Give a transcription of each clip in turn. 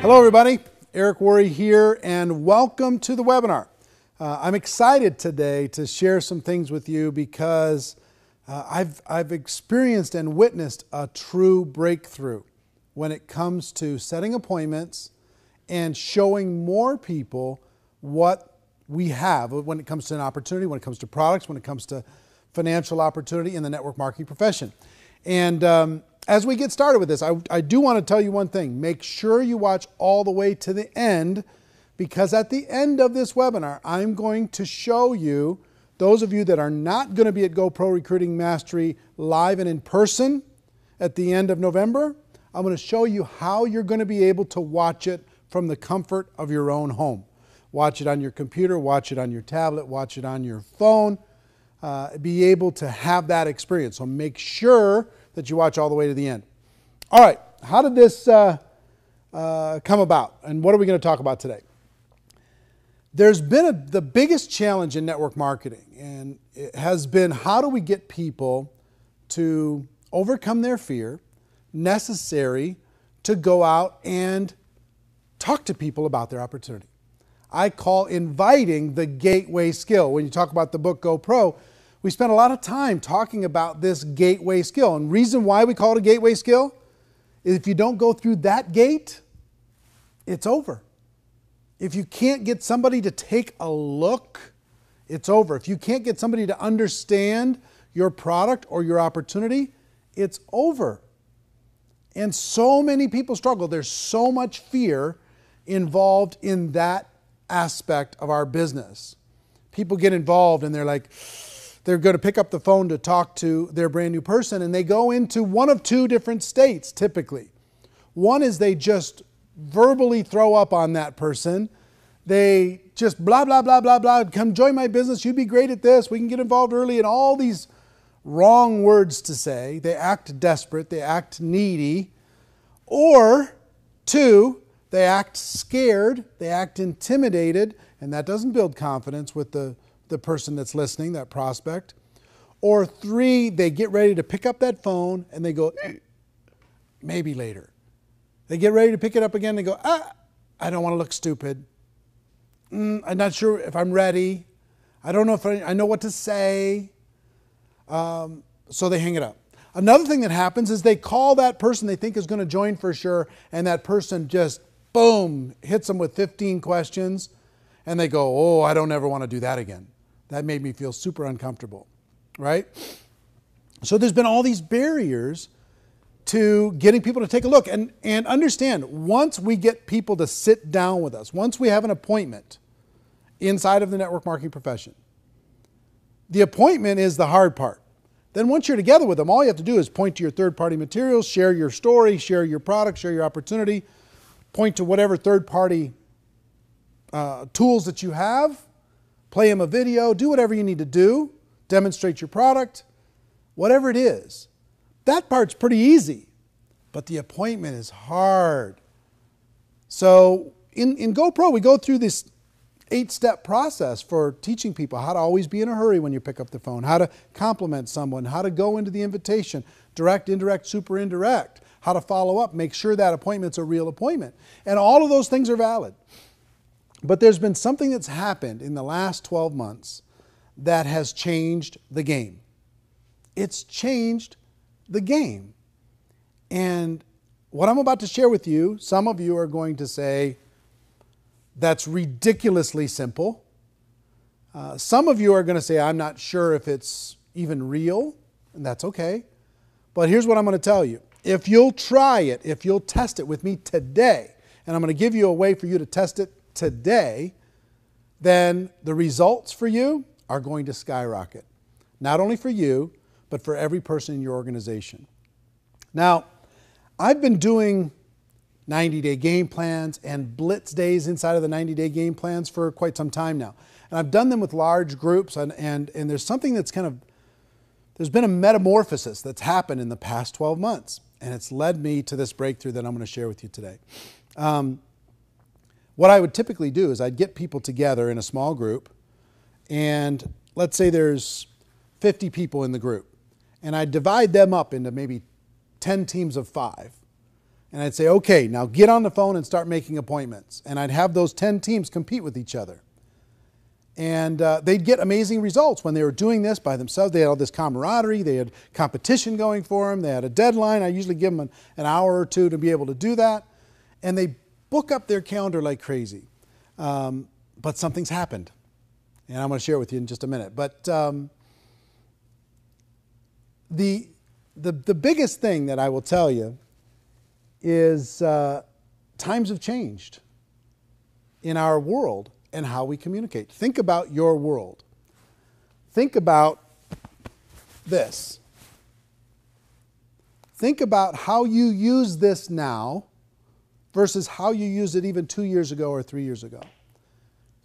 Hello everybody, Eric Worre here, and welcome to the webinar. I'm excited today to share some things with you because I've experienced and witnessed a true breakthrough when it comes to setting appointments and showing more people what we have when it comes to an opportunity, when it comes to products, when it comes to financial opportunity in the network marketing profession. And as we get started with this, I do want to tell you one thing. Make sure you watch all the way to the end, because at the end of this webinar, I'm going to show you, those of you that are not going to be at GoPro Recruiting Mastery live and in person at the end of November, I'm going to show you how you're going to be able to watch it from the comfort of your own home. Watch it on your computer, watch it on your tablet, watch it on your phone, be able to have that experience. So make sure that you watch all the way to the end. All right, how did this come about, and what are we going to talk about today? There's been the biggest challenge in network marketing, and it has been, how do we get people to overcome their fear necessary to go out and talk to people about their opportunity. I call inviting the gateway skill. When you talk about the book GoPro, we spent a lot of time talking about this gateway skill. And the reason why we call it a gateway skill is if you don't go through that gate, it's over. If you can't get somebody to take a look, it's over. If you can't get somebody to understand your product or your opportunity, it's over. And so many people struggle. There's so much fear involved in that aspect of our business. People get involved and they're like, they're going to pick up the phone to talk to their brand new person, and they go into one of two different states typically. One is they just verbally throw up on that person. They just blah, blah, blah, blah, blah. Come join my business. You'd be great at this. We can get involved early, and all these wrong words to say. They act desperate. They act needy. Or two, they act scared. They act intimidated, and that doesn't build confidence with the person that's listening, that prospect. Or three, they get ready to pick up that phone and they go, maybe later. They get ready to pick it up again and they go, I don't want to look stupid. I'm not sure if I'm ready. I don't know if I know what to say. So they hang it up. Another thing that happens is they call that person they think is going to join for sure, and that person just, boom, hits them with 15 questions, and they go, oh, I don't ever want to do that again. That made me feel super uncomfortable, right? So there's been all these barriers to getting people to take a look. And understand, once we get people to sit down with us, once we have an appointment inside of the network marketing profession, the appointment is the hard part. Then once you're together with them, all you have to do is point to your third-party materials, share your story, share your product, share your opportunity, point to whatever third-party tools that you have, play them a video, do whatever you need to do, demonstrate your product, whatever it is. That part's pretty easy, but the appointment is hard. So in GoPro, we go through this 8-step process for teaching people how to always be in a hurry when you pick up the phone, how to compliment someone, how to go into the invitation, direct, indirect, super indirect, how to follow up, make sure that appointment's a real appointment. And all of those things are valid. But there's been something that's happened in the last 12 months that has changed the game. It's changed the game. And what I'm about to share with you, some of you are going to say, that's ridiculously simple. Some of you are going to say, I'm not sure if it's even real, and that's okay. But here's what I'm going to tell you. If you'll try it, if you'll test it with me today, and I'm going to give you a way for you to test it today, then the results for you are going to skyrocket. Not only for you, but for every person in your organization. Now, I've been doing 90-day game plans and blitz days inside of the 90-day game plans for quite some time now. And I've done them with large groups, and there's something that's there's been a metamorphosis that's happened in the past 12 months. And it's led me to this breakthrough that I'm going to share with you today. What I would typically do is I'd get people together in a small group, and let's say there's 50 people in the group, and I'd divide them up into maybe 10 teams of 5. And I'd say, okay, now get on the phone and start making appointments. And I'd have those 10 teams compete with each other. And they'd get amazing results when they were doing this by themselves. They had all this camaraderie. They had competition going for them. They had a deadline. I usually give them an hour or two to be able to do that. And they book up their calendar like crazy. But something's happened. And I'm going to share it with you in just a minute. But the biggest thing that I will tell you is times have changed in our world and how we communicate. Think about your world. Think about this. Think about how you use this now versus how you used it even 2 years ago or 3 years ago.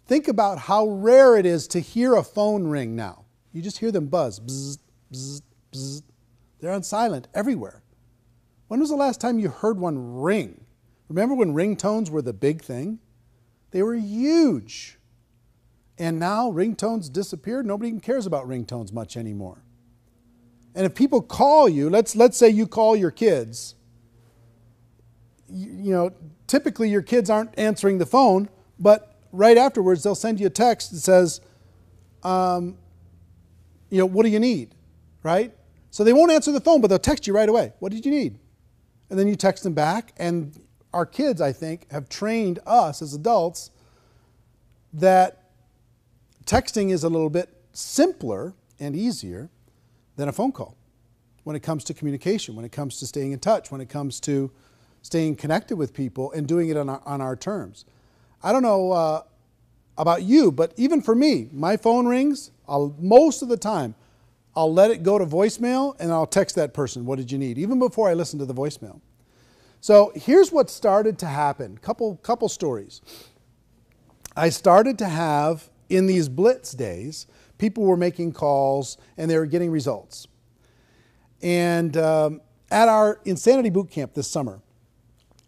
Think about how rare it is to hear a phone ring now. You just hear them buzz. Bzz, bzz, bzz. They're on silent everywhere. When was the last time you heard one ring? Remember when ringtones were the big thing? They were huge. And now ringtones disappeared. Nobody even cares about ringtones much anymore. And if people call you, let's say you call your kids, you know, typically your kids aren't answering the phone, but right afterwards they'll send you a text that says, you know, what do you need, right? So they won't answer the phone, but they'll text you right away. What did you need? And then you text them back. And our kids, I think, have trained us as adults that texting is a little bit simpler and easier than a phone call when it comes to communication, when it comes to staying in touch, when it comes to staying connected with people and doing it on our terms. I don't know about you, but even for me, my phone rings, most of the time, I'll let it go to voicemail and I'll text that person, what did you need? Even before I listen to the voicemail. So here's what started to happen. Couple stories. I started to have, in these blitz days, people were making calls and they were getting results. And at our Insanity Boot Camp this summer,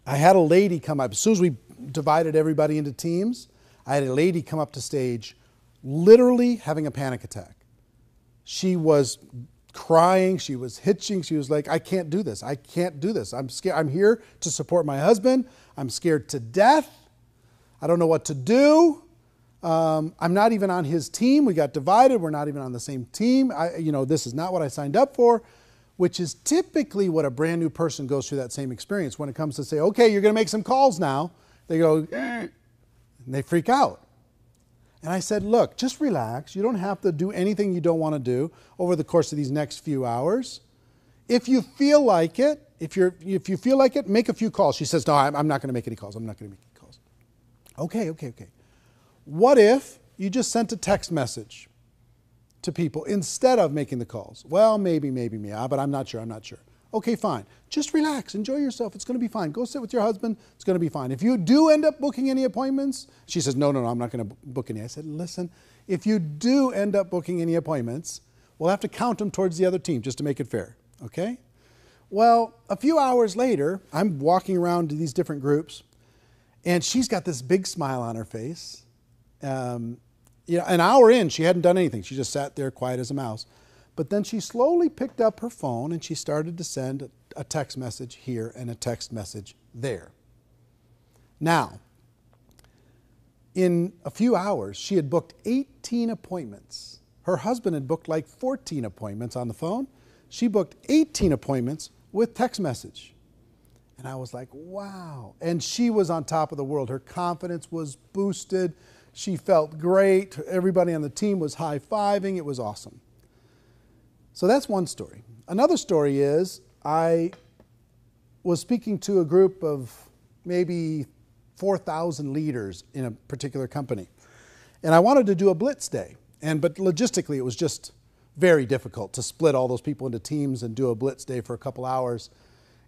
I had a lady come up. As soon as we divided everybody into teams, I had a lady come up to stage literally having a panic attack. She was crying, she was hitching, she was like, I can't do this, I can't do this. I'm scared. I'm here to support my husband. I'm scared to death. I don't know what to do. I'm not even on his team. We got divided. We're not even on the same team. This is not what I signed up for, which is typically what a brand new person goes through that same experience when it comes to say, okay, you're going to make some calls now. They go, and they freak out. And I said, look, just relax. You don't have to do anything you don't want to do over the course of these next few hours. If you feel like it, if you feel like it, make a few calls. She says, no, I'm not going to make any calls. I'm not going to make any calls. Okay. What if you just sent a text message to people instead of making the calls? Well, maybe, but I'm not sure. Okay, fine. Just relax. Enjoy yourself. It's going to be fine. Go sit with your husband. It's going to be fine. If you do end up booking any appointments, she says, no, I'm not going to book any. I said, listen, if you do end up booking any appointments, we'll have to count them towards the other team just to make it fair, okay? Well, a few hours later, I'm walking around to these different groups, and she's got this big smile on her face. An hour in, she hadn't done anything. She just sat there quiet as a mouse. But then she slowly picked up her phone and she started to send a text message here and a text message there. Now, in a few hours, she had booked 18 appointments. Her husband had booked like 14 appointments on the phone. She booked 18 appointments with text message. And I was like, wow. And she was on top of the world. Her confidence was boosted. She felt great. Everybody on the team was high-fiving. It was awesome. So that's one story. Another story is I was speaking to a group of maybe 4,000 leaders in a particular company. And I wanted to do a blitz day. But logistically, it was just very difficult to split all those people into teams and do a blitz day for a couple hours.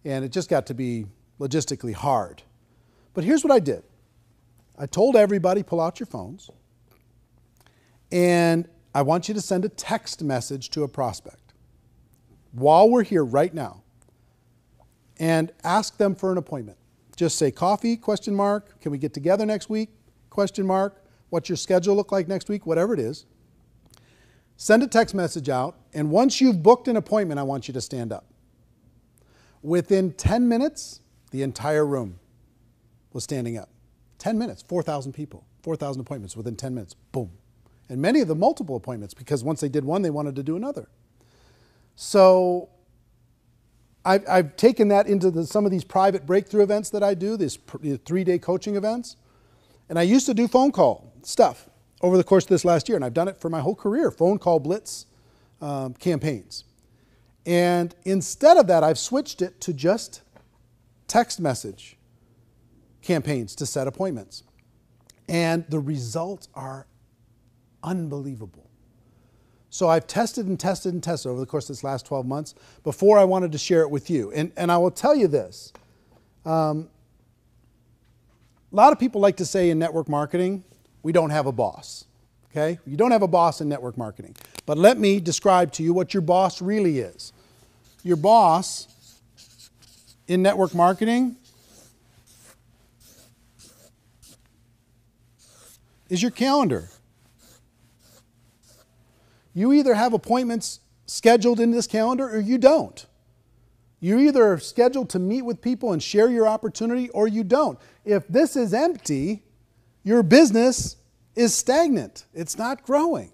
And it just got to be logistically hard. But here's what I did. I told everybody, pull out your phones. And I want you to send a text message to a prospect while we're here right now and ask them for an appointment. Just say coffee, ? Can we get together next week? ? What's your schedule look like next week? Whatever it is. Send a text message out, and once you've booked an appointment, I want you to stand up. Within 10 minutes, The entire room was standing up. 10 minutes, 4,000 people, 4,000 appointments within 10 minutes. Boom. And many of them multiple appointments, because once they did one, they wanted to do another. So I've taken that into some of these private breakthrough events that I do, these 3-day coaching events. And I used to do phone call stuff over the course of this last year, and I've done it for my whole career, phone call blitz campaigns. And instead of that, I've switched it to just text message campaigns to set appointments. And the results are unbelievable. So I've tested and tested and tested over the course of this last 12 months before I wanted to share it with you. And I will tell you this. A lot of people like to say in network marketing, we don't have a boss. Okay? You don't have a boss in network marketing. But let me describe to you what your boss really is. Your boss in network marketing is your calendar. You either have appointments scheduled in this calendar or you don't. You either are scheduled to meet with people and share your opportunity or you don't. If this is empty, your business is stagnant. It's not growing.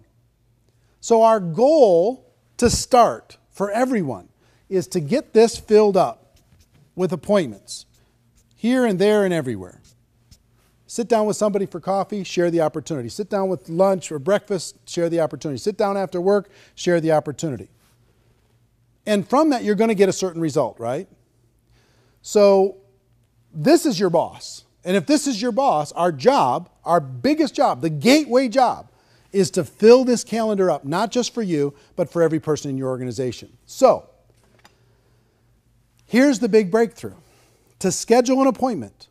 So our goal to start for everyone is to get this filled up with appointments here and there and everywhere. Sit down with somebody for coffee, share the opportunity. Sit down with lunch or breakfast, share the opportunity. Sit down after work, share the opportunity. And from that, you're going to get a certain result, right? So this is your boss. And if this is your boss, our job, our biggest job, the gateway job, is to fill this calendar up, not just for you, but for every person in your organization. So here's the big breakthrough. To schedule an appointment,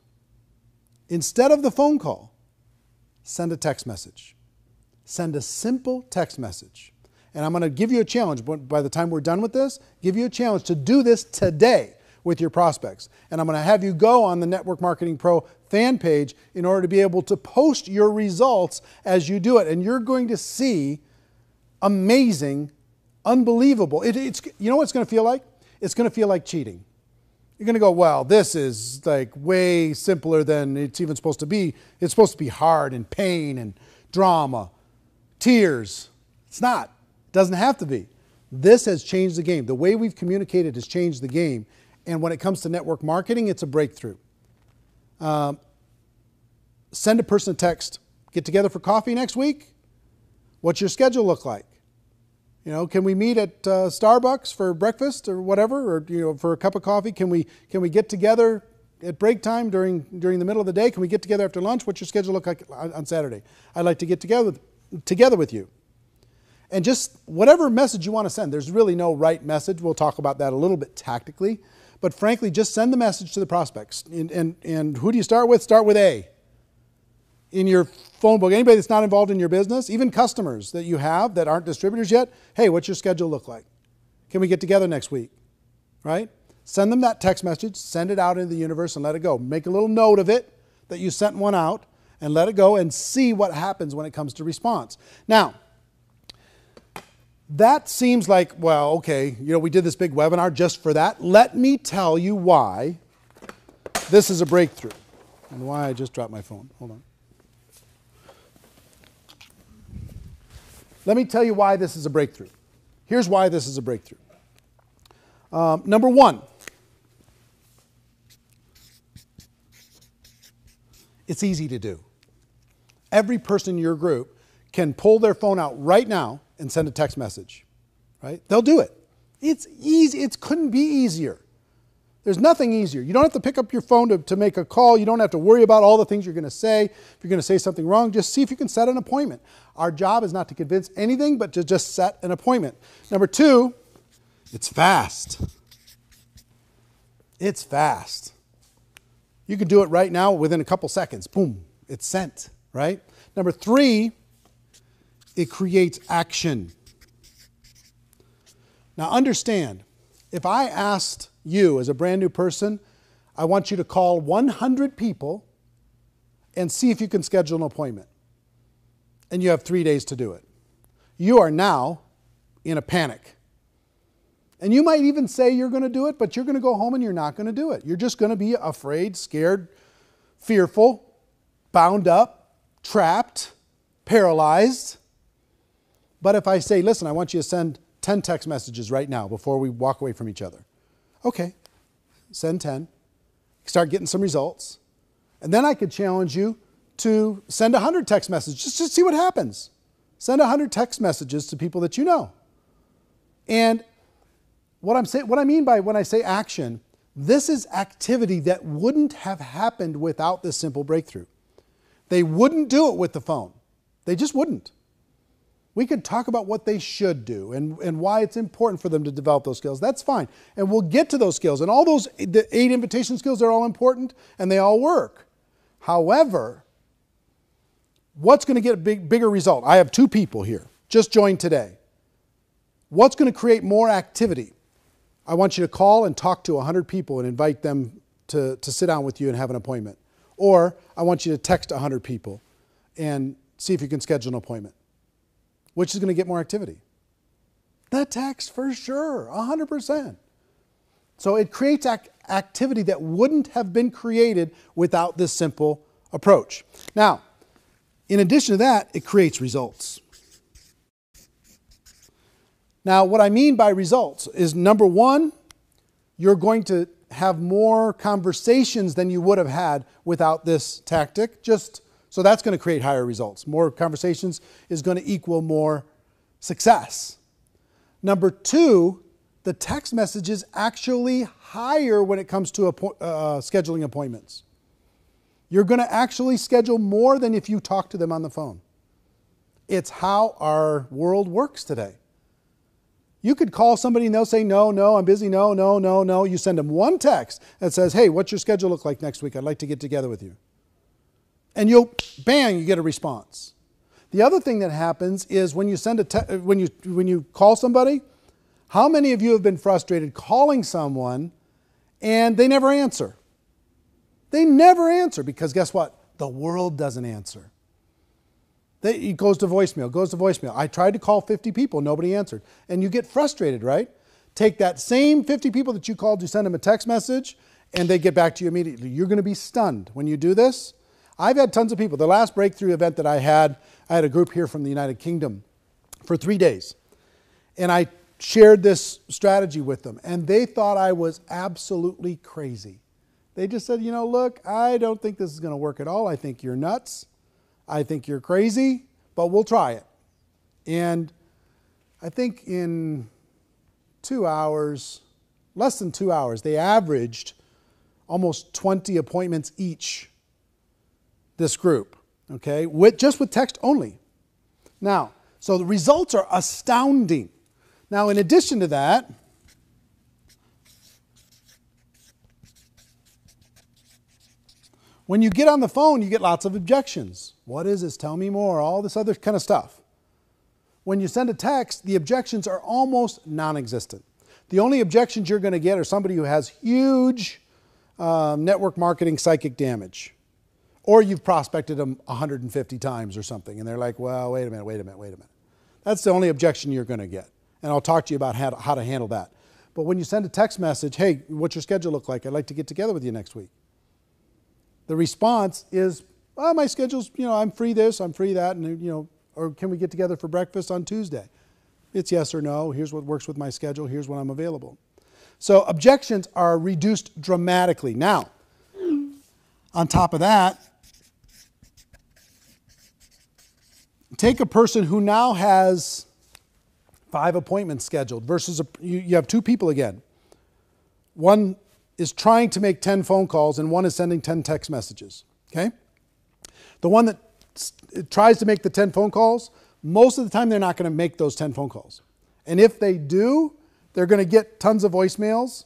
instead of the phone call, send a text message. Send a simple text message. And I'm going to give you a challenge. By the time we're done with this, give you a challenge to do this today with your prospects. And I'm going to have you go on the Network Marketing Pro fan page in order to be able to post your results as you do it. And you're going to see amazing, unbelievable. You know what it's going to feel like? It's going to feel like cheating. You're going to go, well, this is like way simpler than it's even supposed to be. It's supposed to be hard and pain and drama, tears. It's not. It doesn't have to be. This has changed the game. The way we've communicated has changed the game. And when it comes to network marketing, it's a breakthrough. Send a person a text. Get together for coffee next week? What's your schedule look like? You know, can we meet at Starbucks for breakfast or whatever, or for a cup of coffee? Can we get together at break time during the middle of the day? Can we get together after lunch? What's your schedule look like on Saturday? I'd like to get together with you. And just whatever message you want to send. There's really no right message. We'll talk about that a little bit tactically. But frankly, just send the message to the prospects. And who do you start with? Start with A. In your phone book, anybody that's not involved in your business, even customers that you have that aren't distributors yet, hey, what's your schedule look like? Can we get together next week? Right? Send them that text message, send it out into the universe and let it go. Make a little note of it that you sent one out and let it go and see what happens when it comes to response. Now, that seems like, well, okay, we did this big webinar just for that. Let me tell you why this is a breakthrough and why I just dropped my phone. Hold on. Let me tell you why this is a breakthrough. Here's why this is a breakthrough. Number one, it's easy to do. Every person in your group can pull their phone out right now and send a text message, right? They'll do it. It's easy. It couldn't be easier. There's nothing easier. You don't have to pick up your phone to make a call. You don't have to worry about all the things you're going to say. If you're going to say something wrong, just see if you can set an appointment. Our job is not to convince anything, but to just set an appointment. Number two, it's fast. It's fast. You can do it right now within a couple seconds. Boom, it's sent, right? Number three, it creates action. Now understand, if I asked you as a brand new person, I want you to call 100 people and see if you can schedule an appointment. And you have 3 days to do it. You are now in a panic. And you might even say you're going to do it, but you're going to go home and you're not going to do it. You're just going to be afraid, scared, fearful, bound up, trapped, paralyzed. But if I say, listen, I want you to send 10 text messages right now before we walk away from each other. Okay, send 10. Start getting some results. And then I could challenge you to send 100 text messages just to see what happens. Send 100 text messages to people that you know. And what I mean by when I say action, this is activity that wouldn't have happened without this simple breakthrough. They wouldn't do it with the phone. They just wouldn't. We could talk about what they should do and why it's important for them to develop those skills. That's fine. And we'll get to those skills. And all those, the 8 invitation skills, they're all important and they all work. However, what's going to get a bigger result? I have 2 people here, just joined today. What's going to create more activity? I want you to call and talk to 100 people and invite them to sit down with you and have an appointment. Or I want you to text 100 people and see if you can schedule an appointment. Which is going to get more activity? The text for sure, 100%. So it creates activity that wouldn't have been created without this simple approach. Now, in addition to that, it creates results. Now, what I mean by results is, number 1, you're going to have more conversations than you would have had without this tactic. So that's going to create higher results. More conversations is going to equal more success. Number 2, the text message is actually higher when it comes to scheduling appointments. You're going to actually schedule more than if you talk to them on the phone. It's how our world works today. You could call somebody and they'll say, no, I'm busy, no. You send them one text that says, hey, what's your schedule look like next week? I'd like to get together with you. And bang, you get a response. The other thing that happens is when you when you call somebody, how many of you have been frustrated calling someone and they never answer? They never answer because guess what? The world doesn't answer. It goes to voicemail, I tried to call 50 people, nobody answered. And you get frustrated, right? Take that same 50 people that you called, you send them a text message, and they get back to you immediately. You're going to be stunned when you do this. I've had tons of people. The last breakthrough event that I had a group here from the United Kingdom for 3 days. And I shared this strategy with them, and they thought I was absolutely crazy. They just said, look, I don't think this is going to work at all. I think you're nuts. I think you're crazy, but we'll try it. And I think in 2 hours, less than 2 hours, they averaged almost 20 appointments each, this group, okay, just with text only. Now, so the results are astounding. Now, in addition to that, when you get on the phone, you get lots of objections. What is this? Tell me more. All this other kind of stuff. When you send a text, the objections are almost non-existent. The only objections you're going to get are somebody who has huge network marketing psychic damage. Or you've prospected them 150 times or something, and they're like, well, wait a minute. That's the only objection you're going to get. And I'll talk to you about how to handle that. But when you send a text message, hey, what's your schedule look like? I'd like to get together with you next week. The response is, oh, my schedule's, I'm free this, I'm free that, and, or can we get together for breakfast on Tuesday? It's yes or no. Here's what works with my schedule. Here's when I'm available. So objections are reduced dramatically. Now, on top of that, take a person who now has 5 appointments scheduled versus you have 2 people again. One is trying to make 10 phone calls and one is sending 10 text messages, okay? The one that tries to make the 10 phone calls, most of the time they're not going to make those 10 phone calls. And if they do, they're going to get tons of voicemails.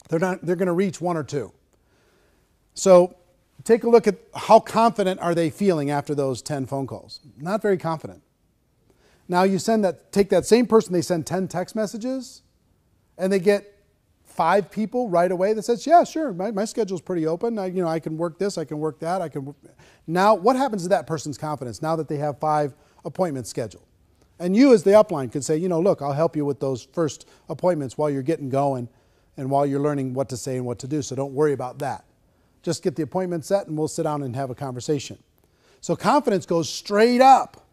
They're going to reach 1 or 2. So take a look at how confident are they feeling after those 10 phone calls. Not very confident. Now you take that same person, they send 10 text messages, and they get 5 people right away that says, yeah, sure, my schedule's pretty open. I can work this, I can work that. Now, what happens to that person's confidence now that they have 5 appointments scheduled? And you as the upline could say, look, I'll help you with those first appointments while you're getting going and while you're learning what to say and what to do. So don't worry about that. Just get the appointment set and we'll sit down and have a conversation. So confidence goes straight up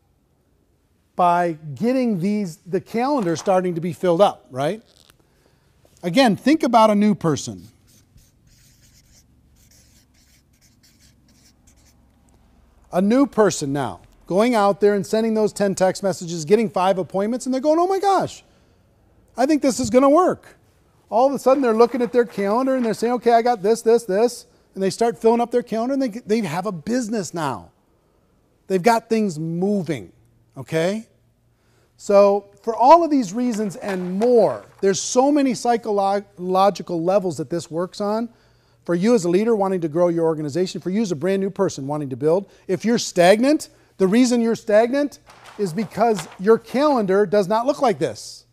by getting the calendar starting to be filled up, right? Again, think about a new person. A new person now, going out there and sending those 10 text messages, getting 5 appointments, and they're going, oh my gosh, I think this is going to work. All of a sudden they're looking at their calendar and they're saying, okay, I got this, this, this. And they start filling up their calendar and they have a business now. They've got things moving, okay? So for all of these reasons and more, there's so many psychological levels that this works on. For you as a leader wanting to grow your organization, for you as a brand new person wanting to build, if you're stagnant, the reason you're stagnant is because your calendar does not look like this.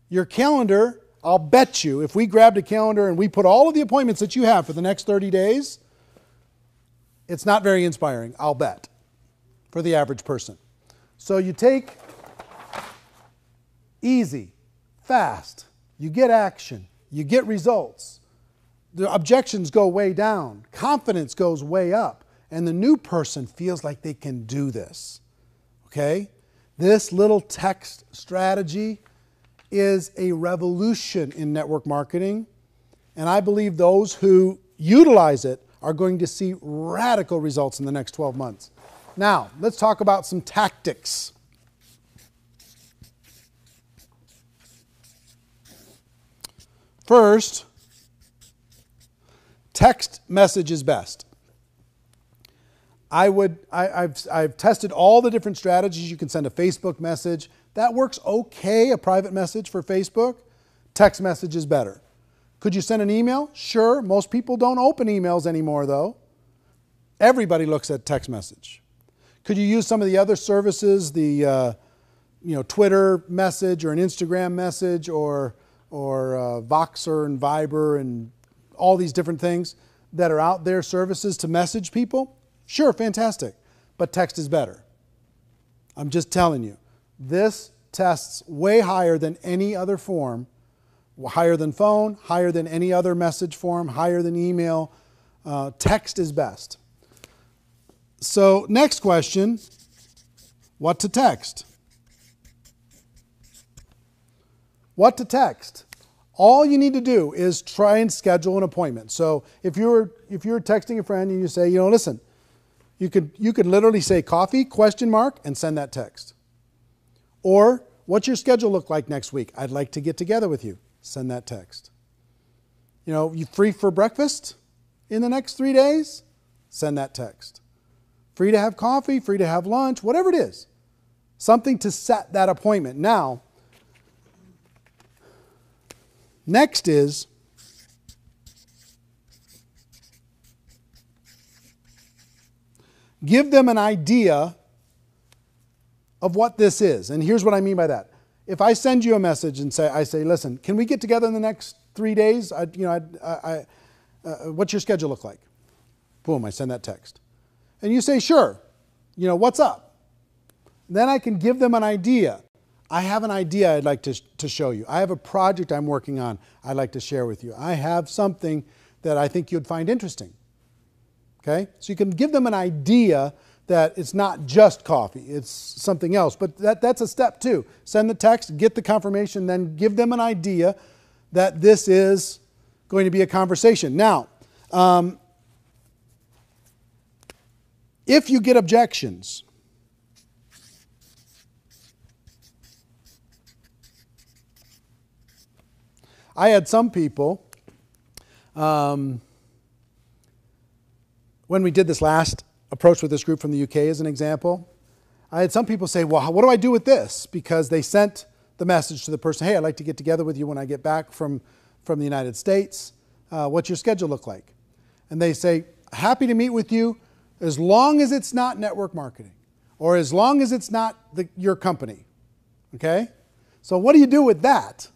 Your calendar, I'll bet you, if we grabbed a calendar and we put all of the appointments that you have for the next 30 days, it's not very inspiring, I'll bet, for the average person. So you take easy, fast, you get action, you get results. The objections go way down. Confidence goes way up. And the new person feels like they can do this. Okay? This little text strategy is a revolution in network marketing. And I believe those who utilize it are going to see radical results in the next 12 months. Now, let's talk about some tactics. First, text message is best. I've tested all the different strategies. You can send a Facebook message. That works okay, a private message for Facebook. Text message is better. Could you send an email? Sure. Most people don't open emails anymore, though. Everybody looks at text message. Could you use some of the other services, the Twitter message or an Instagram message or Voxer and Viber and all these different things that are out there, services to message people? Sure, fantastic. But text is better. I'm just telling you. This tests way higher than any other form, higher than phone, higher than any other message form, higher than email. Text is best. So next question, what to text? What to text? All you need to do is try and schedule an appointment. So if you're texting a friend and you say, listen, you could literally say coffee, ? And send that text. Or what's your schedule look like next week? I'd like to get together with you. Send that text. You free for breakfast in the next 3 days? Send that text. Free to have coffee, free to have lunch, whatever it is. Something to set that appointment. Now, next is give them an idea of what this is. And here's what I mean by that. If I send you a message and I say, listen, can we get together in the next 3 days? What's your schedule look like? Boom, I send that text. And you say, sure, what's up? Then I can give them an idea. I have an idea I'd like to show you. I have a project I'm working on I'd like to share with you. I have something that I think you'd find interesting. Okay? So you can give them an idea that it's not just coffee, it's something else. But that's a step two. Send the text, get the confirmation, then give them an idea that this is going to be a conversation. Now, if you get objections, I had some people, when we did this last approach with this group from the UK as an example, I had some people say, well, what do I do with this? Because they sent the message to the person, hey, I'd like to get together with you when I get back from the United States. What's your schedule look like? And they say, happy to meet with you as long as it's not network marketing or as long as it's not your company. Okay? So what do you do with that?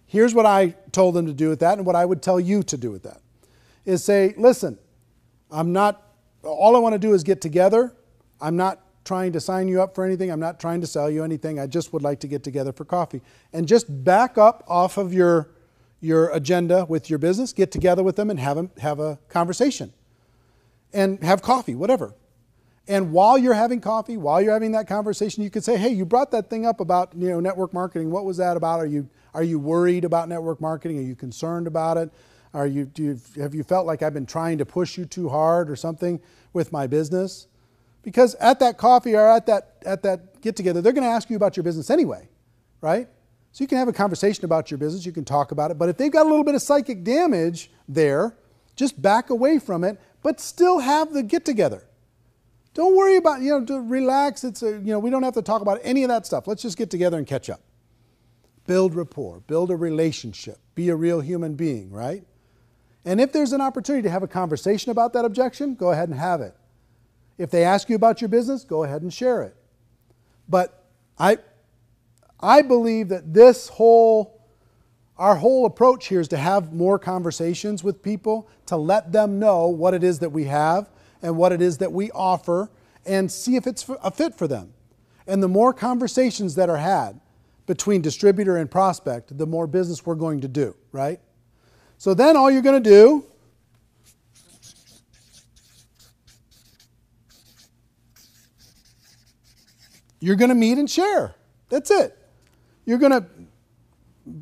Here's what I told them to do with that and what I would tell you to do with that. Is say, listen, all I want to do is get together. I'm not trying to sign you up for anything. I'm not trying to sell you anything. I just would like to get together for coffee. And just back up off of your agenda with your business, get together with them and have a conversation. And have coffee, whatever. And while you're having coffee, while you're having that conversation, you could say, hey, you brought that thing up about network marketing. What was that about? Are you worried about network marketing? Are you concerned about it? Have you felt like I've been trying to push you too hard or something with my business? Because at that coffee or at that get together, they're going to ask you about your business anyway, right? So you can have a conversation about your business. You can talk about it. But if they've got a little bit of psychic damage there, just back away from it, but still have the get together. Don't worry about, relax. We don't have to talk about any of that stuff. Let's just get together and catch up. Build rapport, build a relationship, be a real human being, right? And if there's an opportunity to have a conversation about that objection, go ahead and have it. If they ask you about your business, go ahead and share it. But I believe that our whole approach here is to have more conversations with people, to let them know what it is that we have and what it is that we offer, and see if it's a fit for them. And the more conversations that are had between distributor and prospect, the more business we're going to do, right? So then all you're going to do you're going to meet and share. That's it. You're going to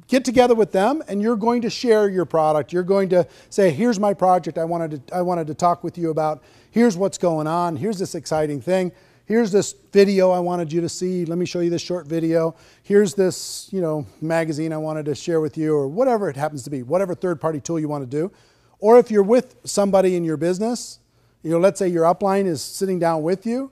get together with them and you're going to share your product. You're going to say, here's my project I wanted to talk with you about. Here's what's going on. Here's this exciting thing. Here's this video I wanted you to see. Let me show you this short video. Here's this, magazine I wanted to share with you, or whatever it happens to be, whatever third-party tool you want to do. Or if you're with somebody in your business, let's say your upline is sitting down with you,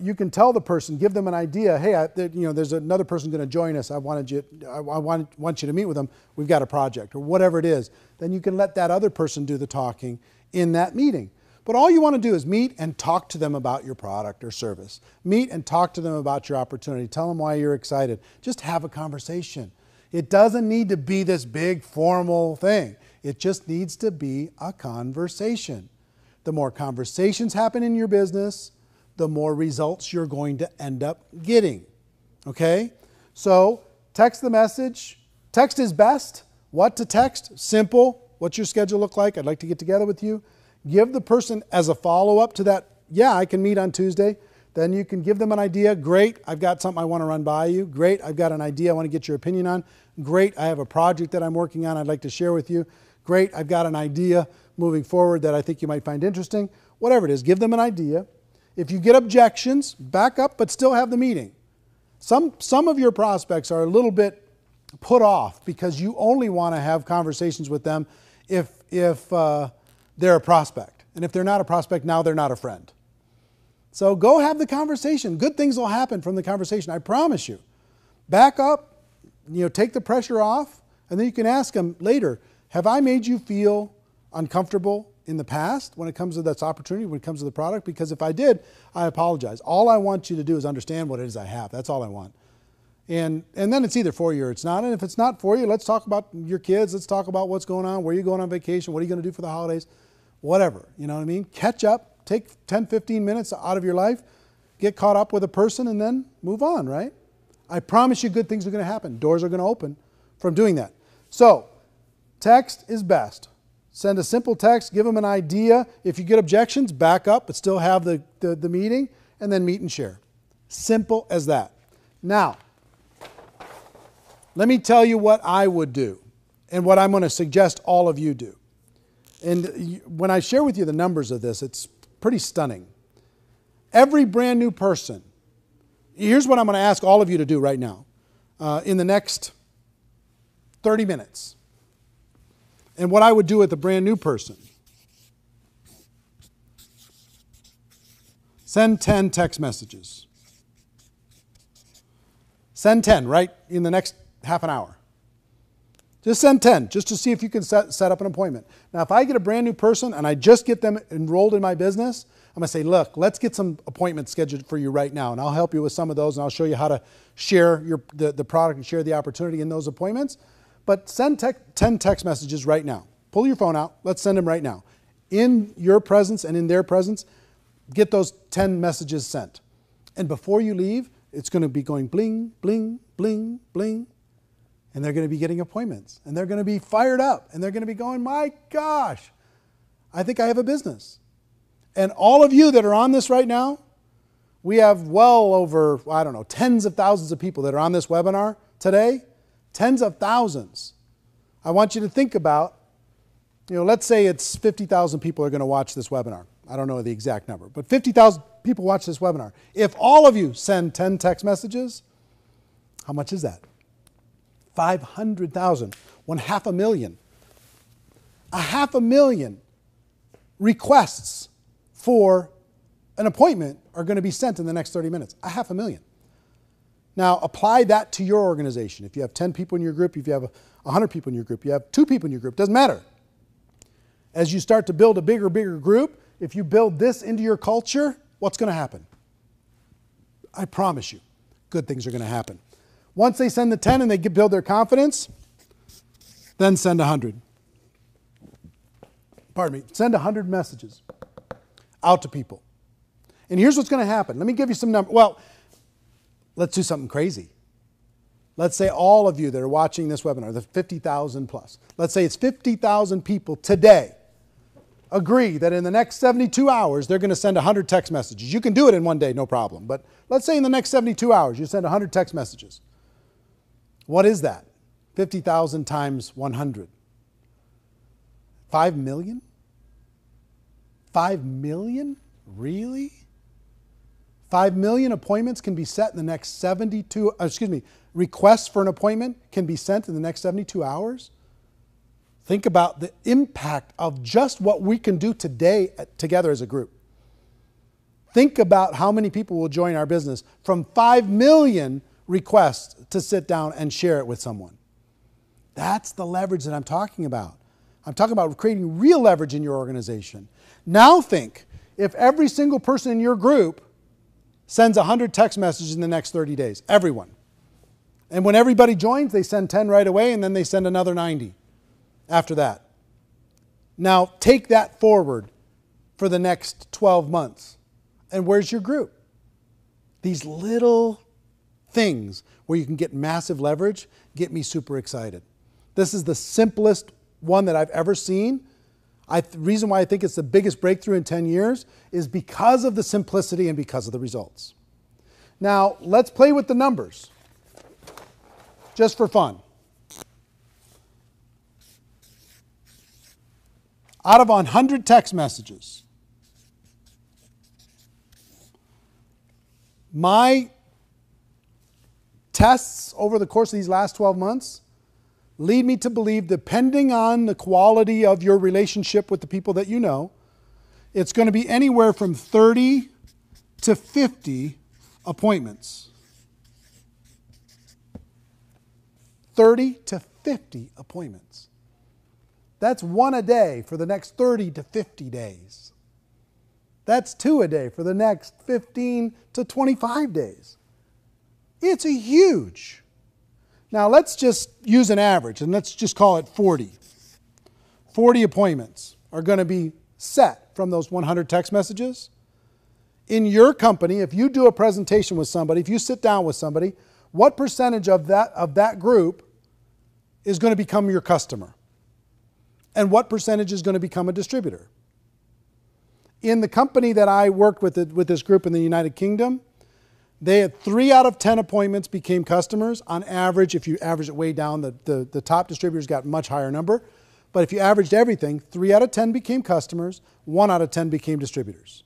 you can tell the person, give them an idea. Hey, there's another person going to join us. I want you to meet with them. We've got a project, or whatever it is. Then you can let that other person do the talking in that meeting. But all you want to do is meet and talk to them about your product or service. Meet and talk to them about your opportunity. Tell them why you're excited. Just have a conversation. It doesn't need to be this big formal thing. It just needs to be a conversation. The more conversations happen in your business, the more results you're going to end up getting. Okay? So text the message. Text is best. What to text? Simple. What's your schedule look like? I'd like to get together with you. Give the person as a follow-up to that, yeah, I can meet on Tuesday. Then you can give them an idea. Great, I've got something I want to run by you. Great, I've got an idea I want to get your opinion on. Great, I have a project that I'm working on I'd like to share with you. Great, I've got an idea moving forward that I think you might find interesting. Whatever it is, give them an idea. If you get objections, back up, but still have the meeting. Some of your prospects are a little bit put off because you only want to have conversations with them if they're a prospect. And if they're not a prospect, now they're not a friend. So go have the conversation. Good things will happen from the conversation, I promise you. Back up, take the pressure off, and then you can ask them later, have I made you feel uncomfortable in the past when it comes to this opportunity, when it comes to the product? Because if I did, I apologize. All I want you to do is understand what it is I have. That's all I want. And then it's either for you or it's not. And if it's not for you, let's talk about your kids. Let's talk about what's going on, where you're going on vacation, what are you going to do for the holidays, whatever. You know what I mean? Catch up, take 10, 15 minutes out of your life, get caught up with a person, and then move on, right? I promise you good things are going to happen. Doors are going to open from doing that. So text is best. Send a simple text, give them an idea. If you get objections, back up, but still have the meeting, and then meet and share. Simple as that. Now, let me tell you what I would do and what I'm going to suggest all of you do. And when I share with you the numbers of this, it's pretty stunning. Every brand new person, here's what I'm going to ask all of you to do right now in the next 30 minutes. And what I would do with a brand new person. Send 10 text messages. Send 10 right in the next half an hour. Just send 10 just to see if you can set up an appointment. Now, if I get a brand new person and I just get them enrolled in my business, I'm going to say, look, let's get some appointments scheduled for you right now. And I'll help you with some of those, and I'll show you how to share the product and share the opportunity in those appointments. But send 10 text messages right now. Pull your phone out. Let's send them right now. In your presence and in their presence, get those 10 messages sent. And before you leave, it's going to be going bling, bling, bling, bling. And they're going to be getting appointments. And they're going to be fired up. And they're going to be going, my gosh, I think I have a business. And all of you that are on this right now, we have well over, I don't know, tens of thousands of people that are on this webinar today. Tens of thousands. I want you to think about, let's say it's 50,000 people are going to watch this webinar. I don't know the exact number, but 50,000 people watch this webinar. If all of you send 10 text messages, how much is that? 500,000. 500,000. 500,000 requests for an appointment are going to be sent in the next 30 minutes. 500,000. Now, apply that to your organization. If you have 10 people in your group, if you have 100 people in your group, you have 2 people in your group, doesn't matter. As you start to build a bigger group, if you build this into your culture, what's going to happen? I promise you, good things are going to happen. Once they send the 10 and they build their confidence, then send 100. Pardon me, send 100 messages out to people. And here's what's going to happen. Let me give you some numbers. Well, let's do something crazy. Let's say all of you that are watching this webinar, the 50,000 plus, let's say it's 50,000 people today agree that in the next 72 hours, they're going to send 100 text messages. You can do it in one day, no problem. But let's say in the next 72 hours, you send 100 text messages. What is that? 50,000 times 100. 5 million? 5 million? Really? 5 million appointments can be set in the next requests for an appointment can be sent in the next 72 hours? Think about the impact of just what we can do today together as a group. Think about how many people will join our business from 5 million requests to sit down and share it with someone. That's the leverage that I'm talking about. I'm talking about creating real leverage in your organization. Now think, if every single person in your group sends 100 text messages in the next 30 days, everyone. And when everybody joins, they send 10 right away, and then they send another 90 after that. Now take that forward for the next 12 months. And where's your group? These little things where you can get massive leverage get me super excited. This is the simplest one that I've ever seen. The reason why I think it's the biggest breakthrough in 10 years is because of the simplicity and because of the results. Now, let's play with the numbers, just for fun. Out of 100 text messages, my tests over the course of these last 12 months lead me to believe, depending on the quality of your relationship with the people that you know, it's going to be anywhere from 30 to 50 appointments. 30 to 50 appointments. That's 1 a day for the next 30 to 50 days. That's 2 a day for the next 15 to 25 days. It's a huge. Now let's just use an average and let's just call it 40. 40 appointments are going to be set from those 100 text messages. In your company, if you do a presentation with somebody, if you sit down with somebody, what percentage of that group is going to become your customer? And what percentage is going to become a distributor? In the company that I worked with this group in the United Kingdom, they had 3 out of 10 appointments became customers. On average, if you average it way down, the top distributors got a much higher number. But if you averaged everything, 3 out of 10 became customers, 1 out of 10 became distributors.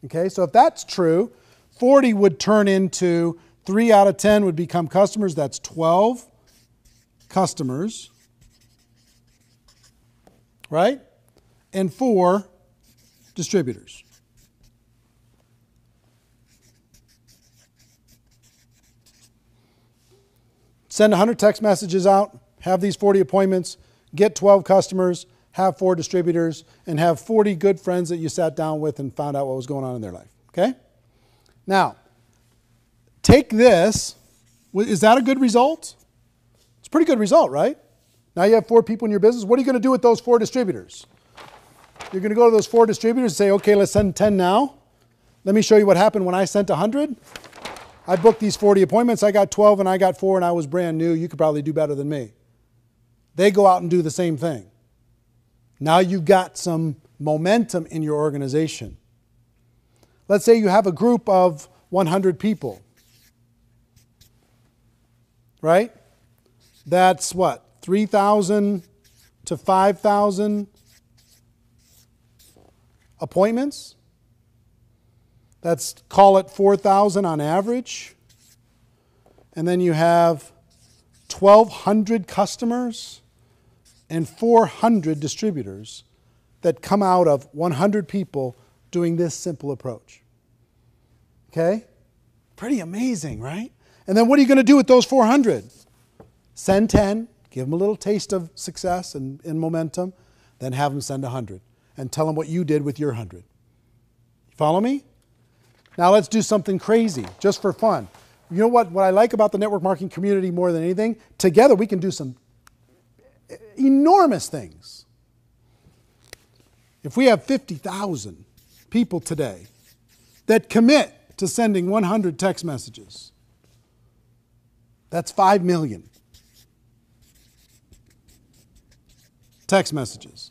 Okay, so if that's true, 40 would turn into 3 out of 10 would become customers. That's 12 customers, right? And 4 distributors. Send 100 text messages out, have these 40 appointments, get 12 customers, have 4 distributors, and have 40 good friends that you sat down with and found out what was going on in their life. Okay? Now, take this. Is that a good result? It's a pretty good result, right? Now you have 4 people in your business. What are you going to do with those 4 distributors? You're going to go to those 4 distributors and say, okay, let's send 10 now. Let me show you what happened when I sent 100. I booked these 40 appointments. I got 12 and I got 4 and I was brand new. You could probably do better than me. They go out and do the same thing. Now you've got some momentum in your organization. Let's say you have a group of 100 people. Right? That's what? 3,000 to 5,000 appointments? Let's call it 4,000 on average. And then you have 1,200 customers and 400 distributors that come out of 100 people doing this simple approach. Okay? Pretty amazing, right? And then what are you going to do with those 400? Send 10, give them a little taste of success and momentum, then have them send 100 and tell them what you did with your 100. You follow me? Now let's do something crazy, just for fun. You know what I like about the network marketing community more than anything? Together we can do some enormous things. If we have 50,000 people today that commit to sending 100 text messages, that's 5 million text messages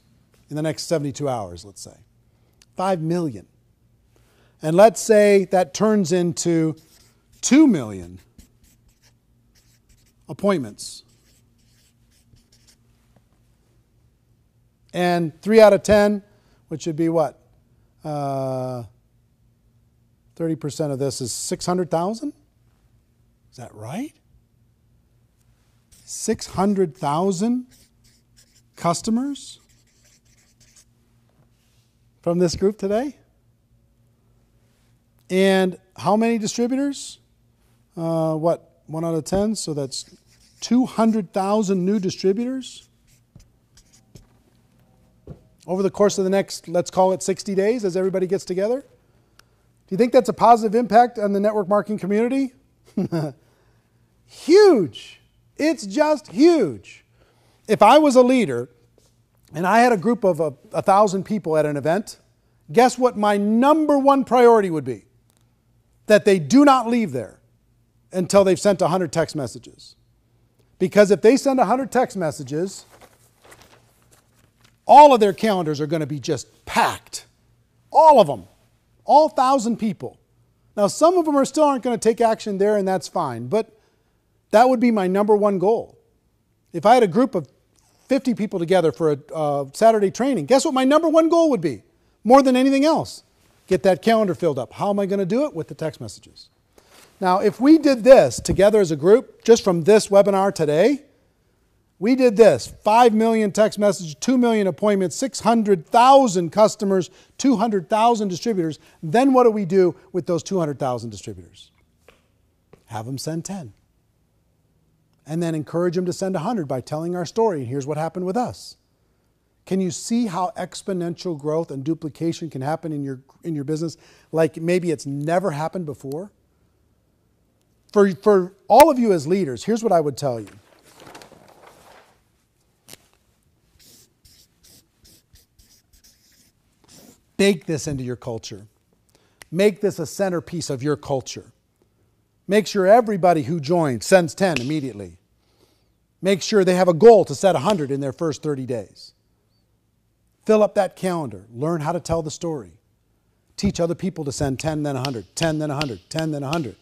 in the next 72 hours, let's say. 5 million. And let's say that turns into 2 million appointments. And 3 out of 10, which would be what? 30% of this is 600,000? Is that right? 600,000 customers from this group today? And how many distributors? 1 out of 10, so that's 200,000 new distributors over the course of the next, let's call it 60 days as everybody gets together. Do you think that's a positive impact on the network marketing community? Huge. It's just huge. If I was a leader and I had a group of 1,000 people at an event, guess what my number one priority would be? That they do not leave there until they've sent 100 text messages. Because if they send 100 text messages, all of their calendars are going to be just packed. All of them. All 1,000 people. Now, some of them still aren't going to take action there, and that's fine. But that would be my number one goal. If I had a group of 50 people together for a Saturday training, guess what my number one goal would be? More than anything else. Get that calendar filled up. How am I going to do it? With the text messages. Now, if we did this together as a group, just from this webinar today, we did this, 5 million text messages, 2 million appointments, 600,000 customers, 200,000 distributors. Then what do we do with those 200,000 distributors? Have them send 10. And then encourage them to send 100 by telling our story. And here's what happened with us. Can you see how exponential growth and duplication can happen in your business like maybe it's never happened before? For all of you as leaders, here's what I would tell you. Bake this into your culture. Make this a centerpiece of your culture. Make sure everybody who joins sends 10 immediately. Make sure they have a goal to set 100 in their first 30 days. Fill up that calendar. Learn how to tell the story. Teach other people to send 10, then 100, 10, then 100, 10, then 100.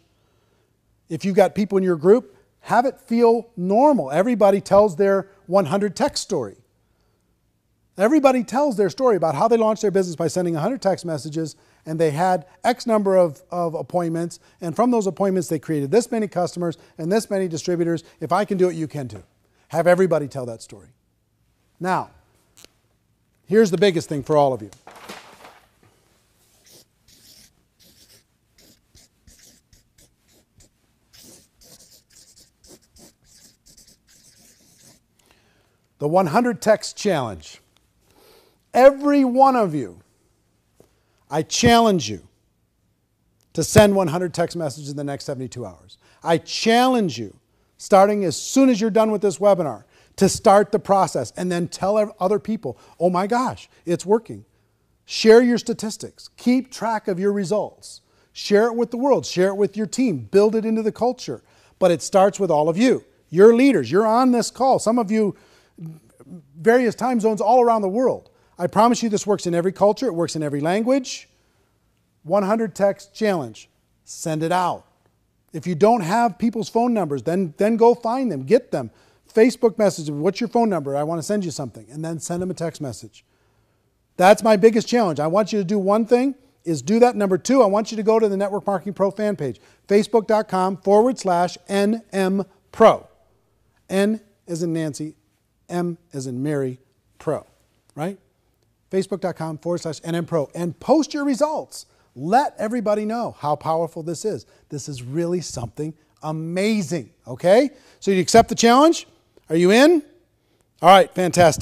If you've got people in your group, have it feel normal. Everybody tells their 100 text story. Everybody tells their story about how they launched their business by sending 100 text messages, and they had X number of appointments, and from those appointments they created this many customers and this many distributors. If I can do it, you can too. Have everybody tell that story. Now, here's the biggest thing for all of you. The 100 text challenge. Every one of you, I challenge you to send 100 text messages in the next 72 hours. I challenge you, starting as soon as you're done with this webinar, to start the process and then tell other people, oh my gosh, it's working. Share your statistics. Keep track of your results. Share it with the world. Share it with your team. Build it into the culture. But it starts with all of you. You're leaders. You're on this call. Some of you, various time zones all around the world. I promise you this works in every culture. It works in every language. 100 text challenge. Send it out. If you don't have people's phone numbers, then go find them. Get them. Facebook message them. What's your phone number? I want to send you something. And then send them a text message. That's my biggest challenge. I want you to do one thing, is do that. Number two, I want you to go to the Network Marketing Pro fan page. Facebook.com/NM-Pro. N as in Nancy, M as in Mary, Pro. Right? Facebook.com/NM-Pro. And post your results. Let everybody know how powerful this is. This is really something amazing. Okay? So you accept the challenge? Are you in? All right, fantastic.